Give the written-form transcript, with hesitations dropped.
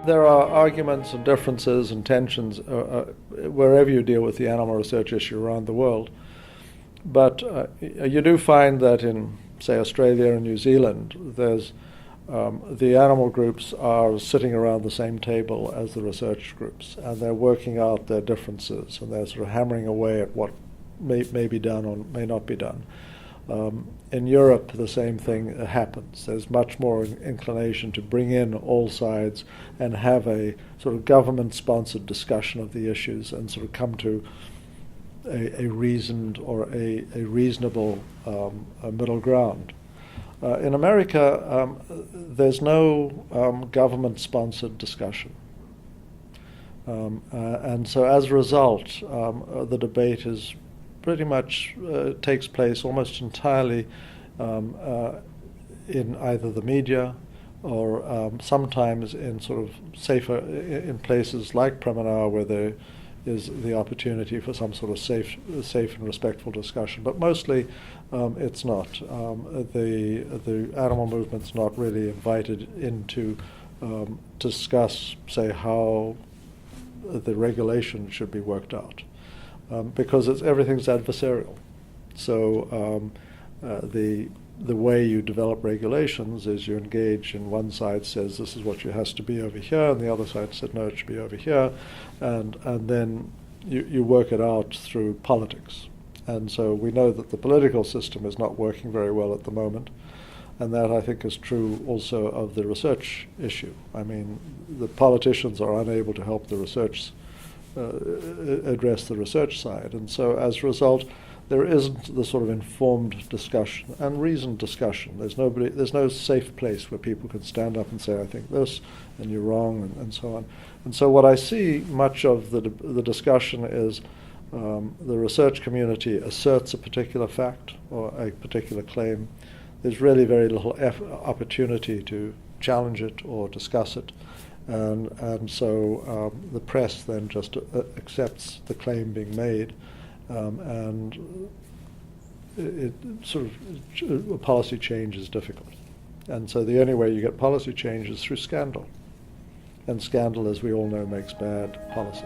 there are arguments and differences and tensions wherever you deal with the animal research issue around the world. But you do find that in, say, Australia and New Zealand, there's the animal groups are sitting around the same table as the research groups, and they're working out their differences, and they're sort of hammering away at what may be done or may not be done. In Europe, the same thing happens. There's much more inclination to bring in all sides and have a sort of government-sponsored discussion of the issues and sort of come to a reasoned or a reasonable middle ground. In America, there's no government-sponsored discussion. And so as a result, the debate is pretty much takes place almost entirely in either the media or sometimes in sort of safer, in places like Premanar where there is the opportunity for some sort of safe and respectful discussion. But mostly it's not. The animal movement's not really invited in to discuss, say, how the regulation should be worked out. Because everything's adversarial. So the way you develop regulations is you engage, and one side says this is what has to be over here, and the other side said no, it should be over here, and then you work it out through politics. And so we know that the political system is not working very well at the moment, and that I think is true also of the research issue. I mean, the politicians are unable to help the research address the research side, and so as a result there isn't the sort of informed discussion and reasoned discussion. There's no safe place where people can stand up and say, I think this and you're wrong, and so on. And so what I see much of the discussion is the research community asserts a particular fact or a particular claim. There's really very little opportunity to challenge it or discuss it. And so the press then just accepts the claim being made, and it sort of policy change is difficult. And so the only way you get policy change is through scandal. And scandal, as we all know, makes bad policy.